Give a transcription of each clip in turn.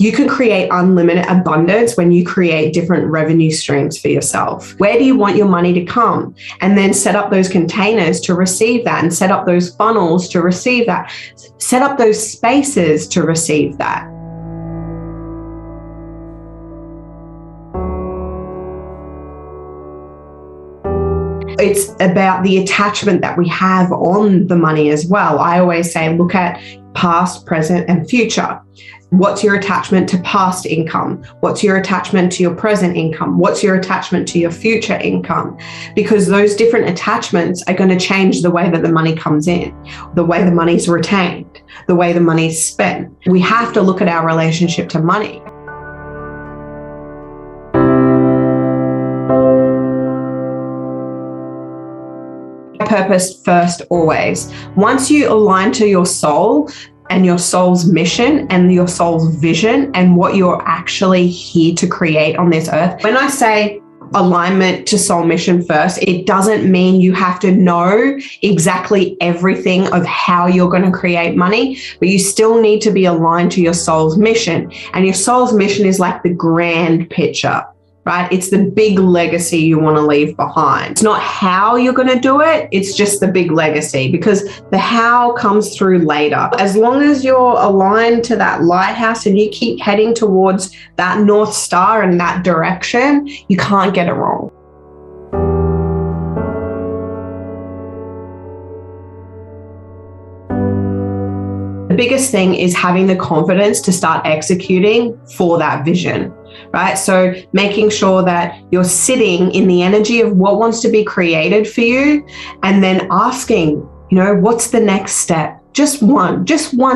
You can create unlimited abundance when you create different revenue streams for yourself. Where do you want your money to come? And then set up those containers to receive that, and set up those funnels to receive that. Set up those spaces to receive that. It's about the attachment that we have on the money as well. I always say, look at past, present, and future. What's your attachment to past income? What's your attachment to your present income? What's your attachment to your future income? Because those different attachments are going to change the way that the money comes in, the way the money's retained, the way the money's spent. We have to look at our relationship to money. Purpose first, always. Once you align to your soul and your soul's mission and your soul's vision and what you're actually here to create on this earth. When I say alignment to soul mission first, it doesn't mean you have to know exactly everything of how you're going to create money, but you still need to be aligned to your soul's mission. And your soul's mission is like the grand picture, right? It's the big legacy you want to leave behind. It's not how you're going to do it. It's just the big legacy, because the how comes through later. As long as you're aligned to that lighthouse and you keep heading towards that North Star and that direction, you can't get it wrong. The biggest thing is having the confidence to start executing for that vision, right? So making sure that you're sitting in the energy of what wants to be created for you, and then asking, what's the next step? Just one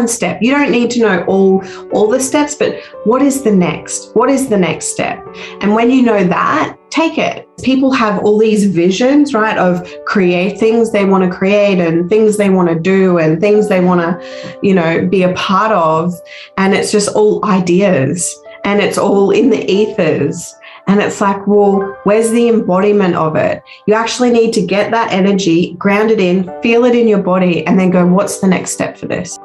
step. You don't need to know all the steps, but what is the next? What is the next step? And when you know that, take it. People have all these visions, right, of create things they want to create and things they want to do and things they want to, be a part of. And it's just all ideas and it's all in the ethers. And it's like, well, where's the embodiment of it? You actually need to get that energy, ground it in, feel it in your body, and then go, what's the next step for this?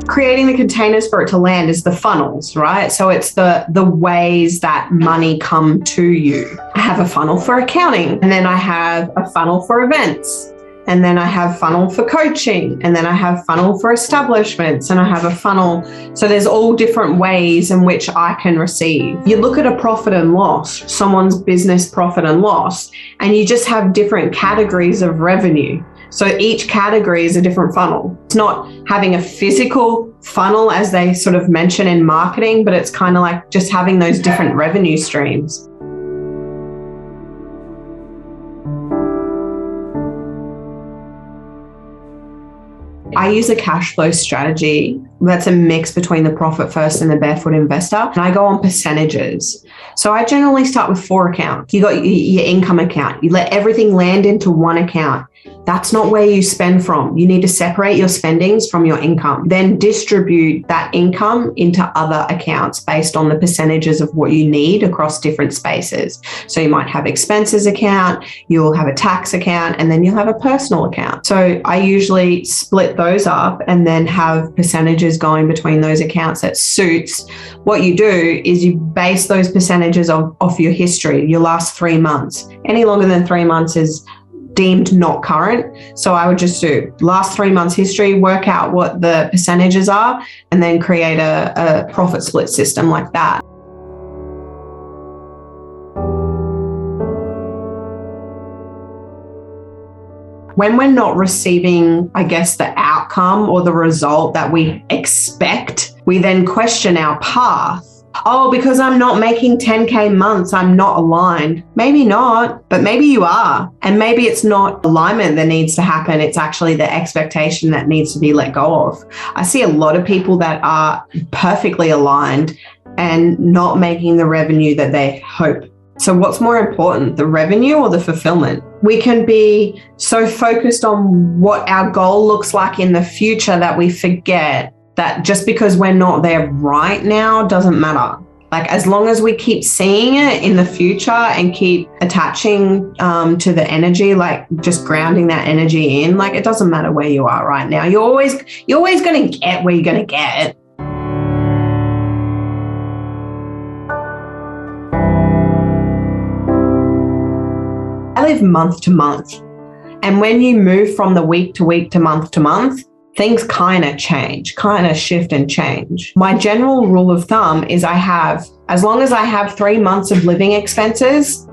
Creating the containers for it to land is the funnels, right? So it's the ways that money come to you. I have a funnel for accounting, and then I have a funnel for events. And then I have funnel for coaching, and then I have funnel for establishments, and I have a funnel. So there's all different ways in which I can receive. You look at a profit and loss, someone's business profit and loss, and you just have different categories of revenue. So each category is a different funnel. It's not having a physical funnel as they sort of mention in marketing, but it's kind of like just having those different revenue streams. I use a cash flow strategy that's a mix between the Profit First and the Barefoot Investor. And I go on percentages. So I generally start with 4 accounts. You got your income account. You let everything land into one account. That's not where you spend from. You need to separate your spendings from your income, then distribute that income into other accounts based on the percentages of what you need across different spaces. So you might have expenses account, you'll have a tax account, and then you'll have a personal account. So I usually split those up and then have percentages going between those accounts that suits. What you do is you base those percentages off your history, your last 3 months. Any longer than 3 months is deemed not current. So I would just do last 3 months history, work out what the percentages are, and then create a profit split system like that. When we're not receiving, I guess, the outcome or the result that we expect, we then question our path. Oh, because I'm not making 10K months, I'm not aligned. Maybe not, but maybe you are. And maybe it's not alignment that needs to happen. It's actually the expectation that needs to be let go of. I see a lot of people that are perfectly aligned and not making the revenue that they hope. So what's more important, the revenue or the fulfillment? We can be so focused on what our goal looks like in the future that we forget that just because we're not there right now doesn't matter. Like, as long as we keep seeing it in the future and keep attaching to the energy, like just grounding that energy in, like, it doesn't matter where you are right now. You're always going to get where you're going to get. I live month to month. And when you move from the week to week to month, things kind of change, kind of shift and change. My general rule of thumb is as long as I have 3 months of living expenses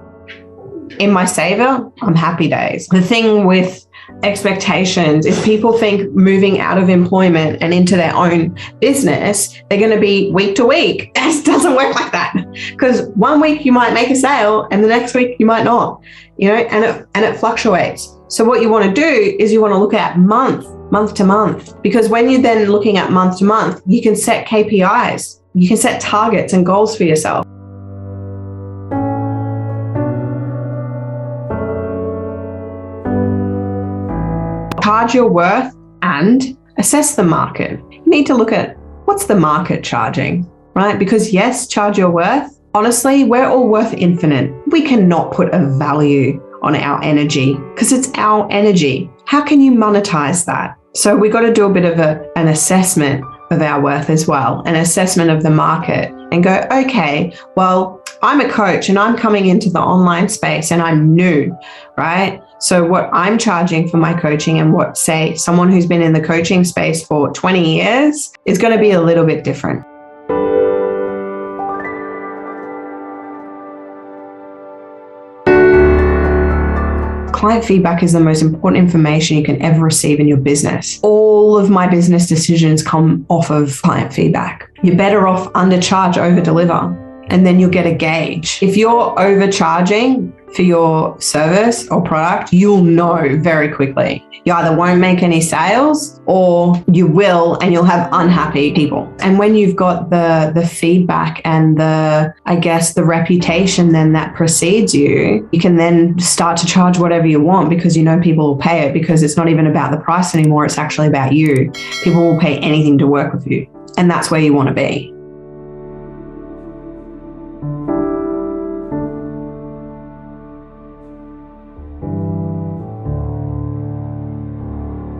in my saver, I'm happy days. The thing with expectations is people think moving out of employment and into their own business, they're going to be week to week. It doesn't work like that, because one week you might make a sale and the next week you might not, and it fluctuates. So what you want to do is you want to look at month to month, because when you're then looking at month to month, you can set KPIs, you can set targets and goals for yourself. Charge your worth and assess the market. You need to look at what's the market charging, right? Because yes, charge your worth. Honestly, we're all worth infinite. We cannot put a value on our energy because it's our energy. How can you monetize that? So we got to do a bit of an assessment of our worth as well, an assessment of the market, and go, okay, well, I'm a coach and I'm coming into the online space and I'm new, right? So what I'm charging for my coaching and what, say, someone who's been in the coaching space for 20 years is going to be a little bit different. Client feedback is the most important information you can ever receive in your business. All of my business decisions come off of client feedback. You're better off undercharge, over deliver, and then you'll get a gauge. If you're overcharging for your service or product, you'll know very quickly. You either won't make any sales or you will, and you'll have unhappy people. And when you've got the feedback and the reputation then that precedes you, you can then start to charge whatever you want, because you know people will pay it, because it's not even about the price anymore. It's actually about you. People will pay anything to work with you. And that's where you want to be.